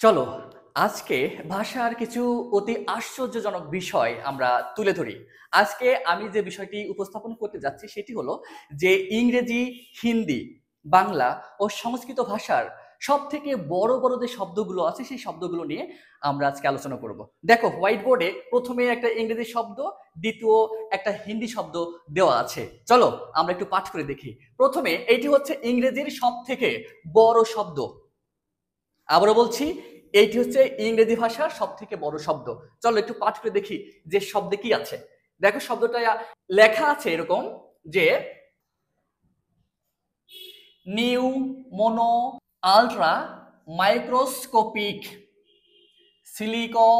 চলো আজকে ভাষার কিছু অতি আশ্চর্যজনক বিষয় আমরা তুলে ধরি। আজকে আমি যে বিষয়টি উপস্থাপন করতে যাচ্ছি সেটি হলো যে ইংরেজি, হিন্দি, বাংলা ও সংস্কৃত ভাষার সব থেকে বড় বড় যে শব্দগুলো আছে সেই শব্দগুলো নিয়ে আমরা আজকে আলোচনা করব। দেখো হোয়াইট বোর্ডে প্রথমে একটা ইংরেজি শব্দ, দ্বিতীয় একটা হিন্দি শব্দ দেওয়া আছে। চলো আমরা একটু পাঠ করে দেখি। প্রথমে এইটি হচ্ছে ইংরেজির সব থেকে বড় শব্দ। আবারও বলছি, এইটি হচ্ছে ইংরেজি ভাষার সব থেকে বড় শব্দ। চলো একটু পাঠ করে দেখি যে শব্দে কি আছে। দেখো শব্দটা লেখা আছে এরকম যে new mono ultra microscopic silico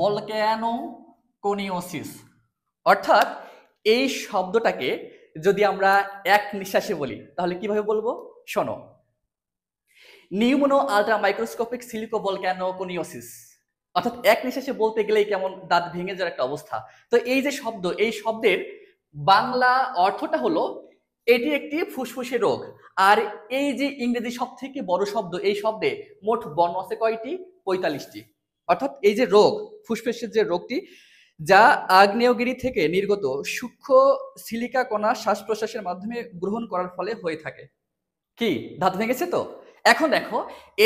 volcano কোনিওসিস। অর্থাৎ এই শব্দটাকে যদি আমরা এক নিঃশ্বাসে বলি তাহলে কিভাবে বলবো, শোনো। নিউমোনো আল্ট্রা মাইক্রোস্কোপিক সিলিকো ভলক্যানো কোনিওসিস। অর্থাৎ এক নিঃশ্বাসে বলতে গেলেই কেমন দাঁত ভেঙে যাওয়ার একটা অবস্থা। তো এই যে শব্দ, এই শব্দের বাংলা অর্থটা হলো এটি একটি ফুসফুসের রোগ। আর এই যে ইংরেজি সব থেকে বড় শব্দ, এই শব্দে মোট বর্ণ আছে কয়টি? 45টি। অর্থাৎ এই যে রোগ, ফুসফুসের যে রোগটি, যা আগ্নেয়গিরি থেকে নির্গত সূক্ষ্ম সিলিকা কণা শ্বাস প্রশ্বাসের মাধ্যমে গ্রহণ করার ফলে হয়ে থাকে। কি ধাতু ভেঙেছে তো? এখন দেখো,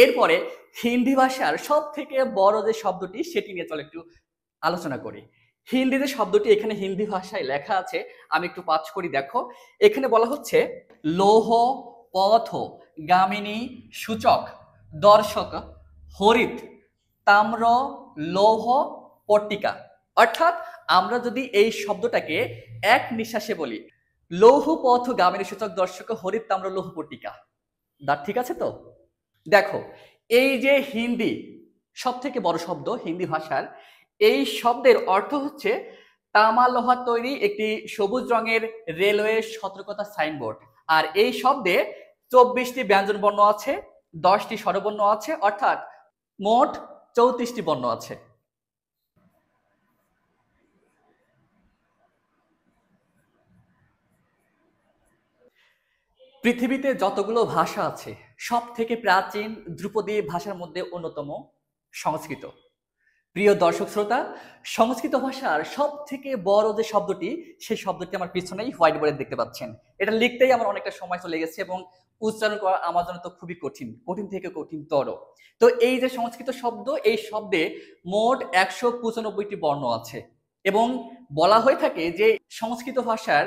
এরপরে হিন্দি ভাষার সব থেকে বড় যে শব্দটি সেটি নিয়ে চলো একটু আলোচনা করি। হিন্দি যে শব্দটি এখানে হিন্দি ভাষায় লেখা আছে, আমি একটু পাঠ করি। দেখো এখানে বলা হচ্ছে লৌহ পথ গামিনী সূচক দর্শক হরিত তাম্র লৌহ পট্টিকা। অর্থাৎ আমরা যদি এই শব্দটাকে এক নিঃশ্বাসে বলি, লৌহ পথ গামিনী সূচক দর্শক হরিত তাম্র লৌহ পট্টিকা। দাঁত ঠিক আছে তো? দেখো এই যে হিন্দি সব থেকে বড় শব্দ হিন্দি ভাষার, এই শব্দের অর্থ হচ্ছে তামা লোহার তৈরি একটি সবুজ রঙের রেলওয়ে সতর্কতা সাইনবোর্ড। আর এই শব্দে 24টি ব্যঞ্জন বর্ণ আছে, 10টি স্বরবর্ণ আছে, অর্থাৎ মোট 34টি বর্ণ আছে। পৃথিবীতে যতগুলো ভাষা আছে সব থেকে প্রাচীন ধ্রুপদী ভাষার মধ্যে অন্যতম সংস্কৃত। প্রিয় দর্শক শ্রোতা, সংস্কৃত ভাষার সব থেকে বড় যে শব্দটি, সেই শব্দটি আমার পিছনেই হোয়াইট বোর্ডে দেখতে পাচ্ছেন। এটা লিখতেই আমার অনেকটা সময় চলে গেছে এবং উচ্চারণ করা আমার জন্য তো খুবই কঠিন, কঠিন থেকে কঠিনতর। তো এই যে সংস্কৃত শব্দ, এই শব্দে মোট 195টি বর্ণ আছে এবং বলা হয়ে থাকে যে সংস্কৃত ভাষার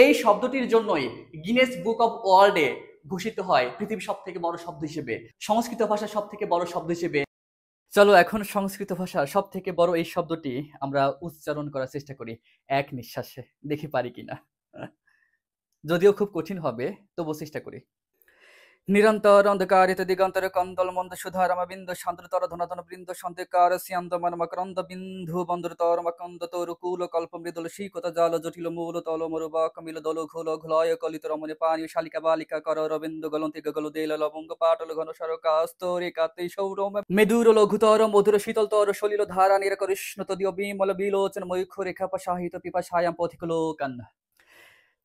এই শব্দটির জন্যই গিনেস বুক অফ ওয়ার্ল্ডে ঘোষিত হয় পৃথিবীর সব থেকে বড় শব্দ হিসেবে, সংস্কৃত ভাষার সব থেকে বড় শব্দ হিসেবে। চলো এখন সংস্কৃত ভাষার সব থেকে বড় এই শব্দটি আমরা উচ্চারণ করার চেষ্টা করি এক নিঃশ্বাসে, দেখি পারি কিনা। যদিও খুব কঠিন হবে, তবুও চেষ্টা করি। নিরন্তর অন্ধকারিত দিগন্তরে কন্দল মন্দ সুধারম বিন্দু সান্দ্রতর ধনধন বৃন্দ সন্ধিকার স্যান্ত মকরন্দ বিন্ধু বন্দরতর মকন্দ তরুকুল কল্প মৃদুল শীকত জাল জটিল মূল তল মরুবা কমিল দল ঘোল ঘলয় কলিত রমণী পানি শালিকা বালিকা কর রবিন্দু গলন্তি গগল দেল লবঙ্গ পাটল ঘন সরকা স্তরে কাতে সৌরম মেদুর লঘুতর মধুর শীতলতর সলিল ধারা নিরকৃষ্ণ তদীয় বিমল বিলোচন ময়ূখ রেখা সাহিত পিপাসায়াম পথিকলোকান।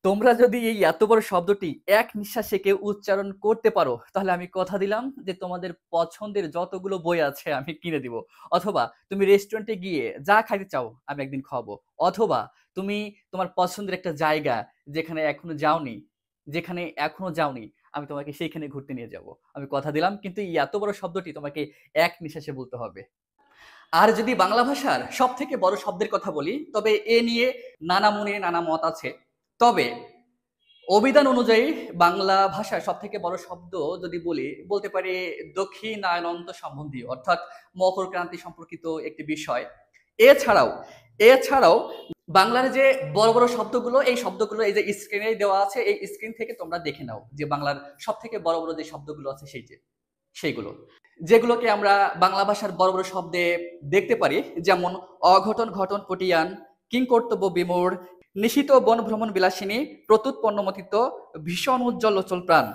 তোমরা যদি এই এত বড় শব্দটি এক নিঃশ্বাসে কেউ উচ্চারণ করতে পারো তাহলে আমি কথা দিলাম যে তোমাদের পছন্দের যতগুলো বই আছে আমি কিনে দিব। অথবা তুমি রেস্টুরেন্টে গিয়ে যা খাইতে চাও আমি একদিন খাওয়াবো। অথবা তুমি তোমার পছন্দের একটা জায়গা যেখানে এখনো যাওনি আমি তোমাকে সেইখানে ঘুরতে নিয়ে যাব। আমি কথা দিলাম, কিন্তু এই এত বড় শব্দটি তোমাকে এক নিঃশ্বাসে বলতে হবে। আর যদি বাংলা ভাষার সব থেকে বড় শব্দের কথা বলি, তবে এ নিয়ে নানা মনে নানা মত আছে। তবে অভিধান অনুযায়ী বাংলা ভাষার সব থেকে বড় শব্দ যদি বলতে পারি দক্ষিণায়নন্ত সম্বন্ধীয়, অর্থাৎ মকর ক্রান্তি সম্পর্কিত একটি বিষয়। এছাড়াও এছাড়াও বাংলার যে বড় বড় শব্দগুলো, এই শব্দগুলো এই যে স্ক্রিনে দেওয়া আছে, এই স্ক্রিন থেকে তোমরা দেখে নাও যে বাংলার সব থেকে বড় বড় যে শব্দগুলো আছে সেইগুলো যেগুলোকে আমরা বাংলা ভাষার বড় বড় শব্দে দেখতে পারি, যেমন অঘটন ঘটন পটিয়ান, কিংকর্তব্য বিমূঢ়, নিশিত বন ভ্রমণ বিলাসিনী, প্রত্যুৎপন্নমতিত্ব, ভীষণ উজ্জ্বল অচল প্রাণ।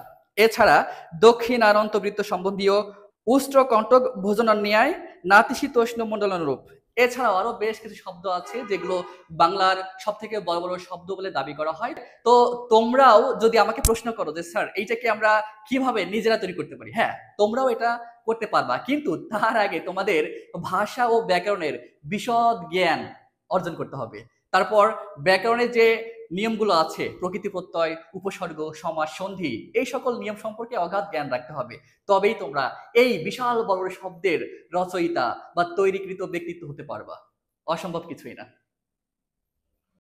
এছাড়া দক্ষিণায়ন্ত বৃত্ত সম্বন্ধীয় উষ্ট্র কণ্টক ভোজনান্যায় নাতিশীতোষ্ণ মণ্ডলানুরূপ। এছাড়াও আরো বেশ কিছু শব্দ আছে যেগুলো বাংলার সব থেকে বড় বড় শব্দ বলে দাবি করা হয়। তো তোমরাও যদি আমাকে প্রশ্ন করো যে স্যার এইটাকে আমরা কিভাবে নিজেরা তৈরি করতে পারি, হ্যাঁ তোমরাও এটা করতে পারবা, কিন্তু তার আগে তোমাদের ভাষা ও ব্যাকরণের বিশদ জ্ঞান অর্জন করতে হবে। তারপর ব্যাকরণের যে নিয়মগুলো আছে, প্রকৃতি প্রত্যয়, উপসর্গ, সমাস, সন্ধি, এই সকল নিয়ম সম্পর্কে অগাধ জ্ঞান রাখতে হবে। তবেই তোমরা এই বিশাল বড় শব্দের রচয়িতা বা তৈরিকৃত ব্যক্তিত্ব হতে পারবা। অসম্ভব কিছুই না।